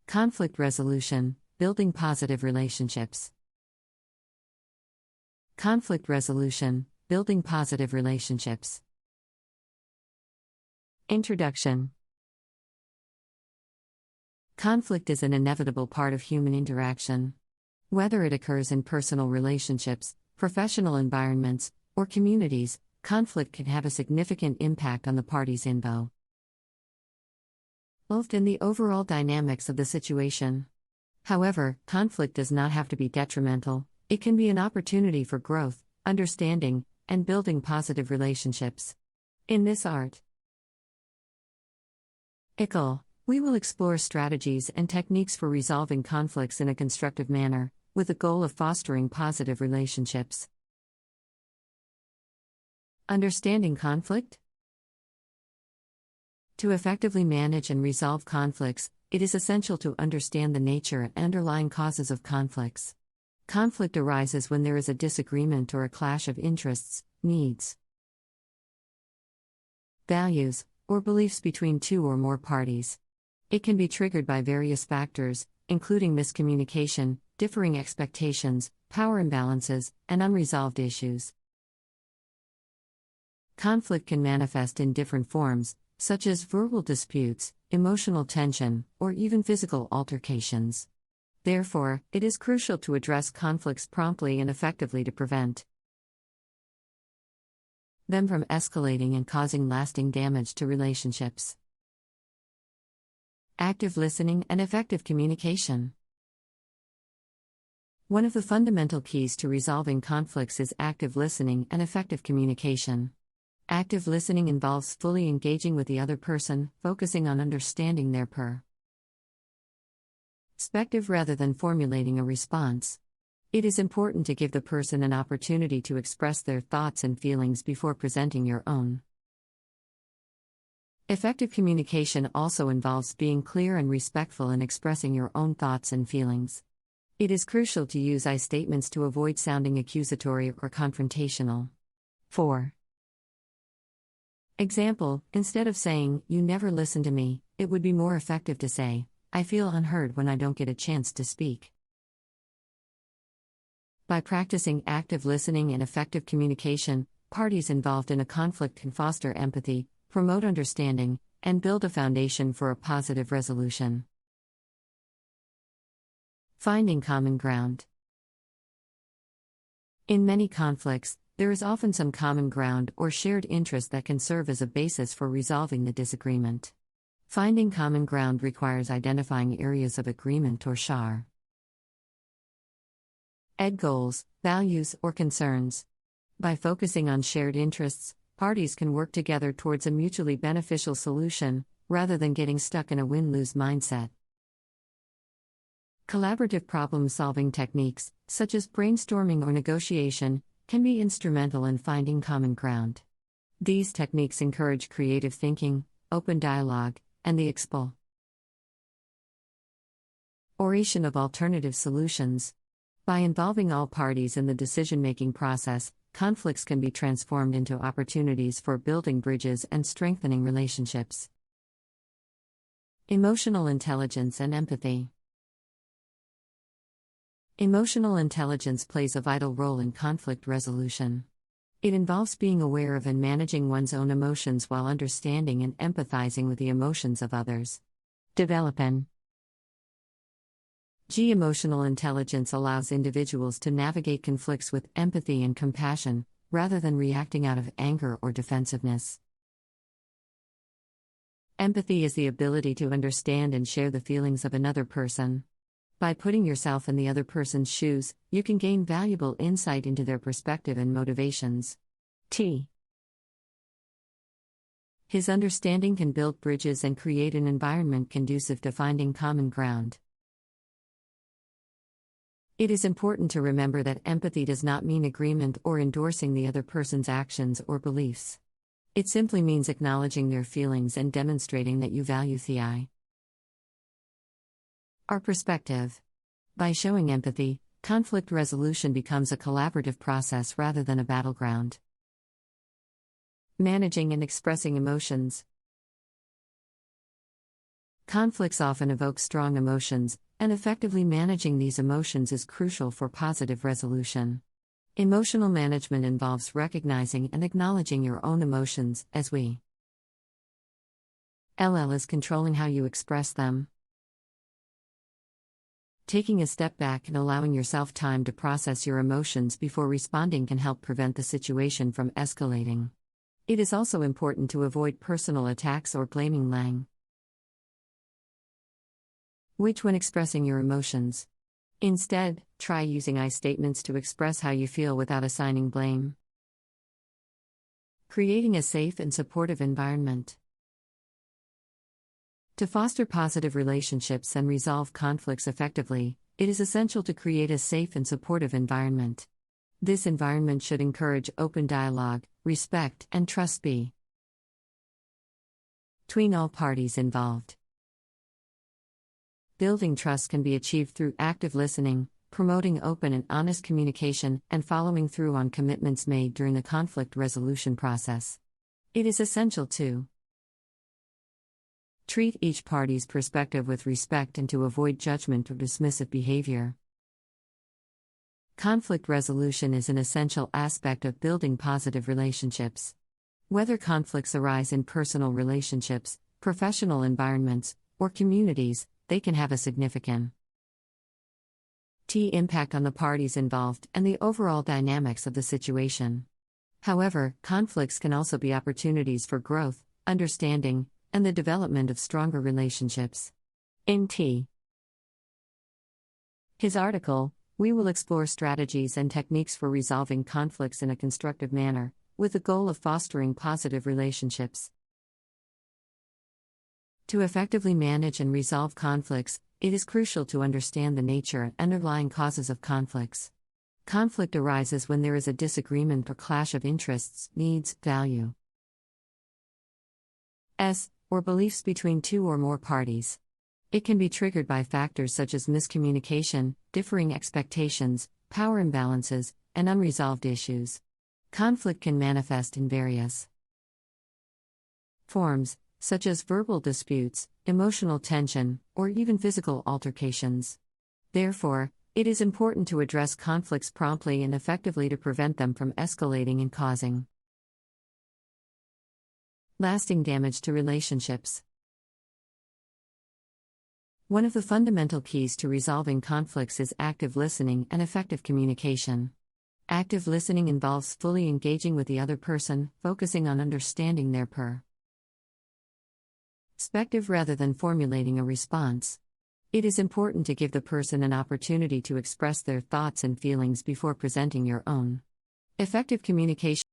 Conflict resolution, building positive relationships. Conflict resolution, building positive relationships. Introduction. Conflict is an inevitable part of human interaction. Whether it occurs in personal relationships, professional environments, or communities, conflict can have a significant impact on the parties involved, both in the overall dynamics of the situation. However, conflict does not have to be detrimental. It can be an opportunity for growth, understanding, and building positive relationships. In this article, we will explore strategies and techniques for resolving conflicts in a constructive manner, with the goal of fostering positive relationships. Understanding conflict? To effectively manage and resolve conflicts, it is essential to understand the nature and underlying causes of conflicts. Conflict arises when there is a disagreement or a clash of interests, needs, values, or beliefs between two or more parties. It can be triggered by various factors, including miscommunication, differing expectations, power imbalances, and unresolved issues. Conflict can manifest in different forms, such as verbal disputes, emotional tension, or even physical altercations. Therefore, it is crucial to address conflicts promptly and effectively to prevent them from escalating and causing lasting damage to relationships. Active listening and effective communication. One of the fundamental keys to resolving conflicts is active listening and effective communication. Active listening involves fully engaging with the other person, focusing on understanding their perspective rather than formulating a response. It is important to give the person an opportunity to express their thoughts and feelings before presenting your own. Effective communication also involves being clear and respectful in expressing your own thoughts and feelings. It is crucial to use I statements to avoid sounding accusatory or confrontational. 4. Example, instead of saying, "You never listen to me," it would be more effective to say, "I feel unheard when I don't get a chance to speak." By practicing active listening and effective communication, parties involved in a conflict can foster empathy, promote understanding, and build a foundation for a positive resolution. Finding common ground. In many conflicts, there is often some common ground or shared interest that can serve as a basis for resolving the disagreement. Finding common ground requires identifying areas of agreement or shared goals, values, or concerns. By focusing on shared interests, parties can work together towards a mutually beneficial solution, rather than getting stuck in a win-lose mindset. Collaborative problem-solving techniques, such as brainstorming or negotiation, can be instrumental in finding common ground. These techniques encourage creative thinking, open dialogue, and the exploration of alternative solutions. By involving all parties in the decision-making process, conflicts can be transformed into opportunities for building bridges and strengthening relationships. Emotional intelligence and empathy. Emotional intelligence plays a vital role in conflict resolution. It involves being aware of and managing one's own emotions while understanding and empathizing with the emotions of others. Developing emotional intelligence allows individuals to navigate conflicts with empathy and compassion, rather than reacting out of anger or defensiveness. Empathy is the ability to understand and share the feelings of another person. By putting yourself in the other person's shoes, you can gain valuable insight into their perspective and motivations. His understanding can build bridges and create an environment conducive to finding common ground. It is important to remember that empathy does not mean agreement or endorsing the other person's actions or beliefs. It simply means acknowledging their feelings and demonstrating that you value our perspective. By showing empathy, conflict resolution becomes a collaborative process rather than a battleground. Managing and expressing emotions. Conflicts often evoke strong emotions, and effectively managing these emotions is crucial for positive resolution. Emotional management involves recognizing and acknowledging your own emotions, as we LL is controlling how you express them. Taking a step back and allowing yourself time to process your emotions before responding can help prevent the situation from escalating. It is also important to avoid personal attacks or blaming language when expressing your emotions. Instead, try using I statements to express how you feel without assigning blame. Creating a safe and supportive environment. To foster positive relationships and resolve conflicts effectively, it is essential to create a safe and supportive environment. This environment should encourage open dialogue, respect, and trust between all parties involved. Building trust can be achieved through active listening, promoting open and honest communication, and following through on commitments made during the conflict resolution process. It is essential to treat each party's perspective with respect and to avoid judgment or dismissive behavior. Conflict resolution is an essential aspect of building positive relationships. Whether conflicts arise in personal relationships, professional environments, or communities, they can have a significant impact on the parties involved and the overall dynamics of the situation. However, conflicts can also be opportunities for growth, understanding, and the development of stronger relationships. In his article, we will explore strategies and techniques for resolving conflicts in a constructive manner, with the goal of fostering positive relationships. To effectively manage and resolve conflicts, it is crucial to understand the nature and underlying causes of conflicts. Conflict arises when there is a disagreement or clash of interests, needs, values, or beliefs between two or more parties. It can be triggered by factors such as miscommunication, differing expectations, power imbalances, and unresolved issues. Conflict can manifest in various forms, such as verbal disputes, emotional tension, or even physical altercations. Therefore, it is important to address conflicts promptly and effectively to prevent them from escalating and causing lasting damage to relationships. One of the fundamental keys to resolving conflicts is active listening and effective communication. Active listening involves fully engaging with the other person, focusing on understanding their perspective rather than formulating a response. It is important to give the person an opportunity to express their thoughts and feelings before presenting your own. Effective communication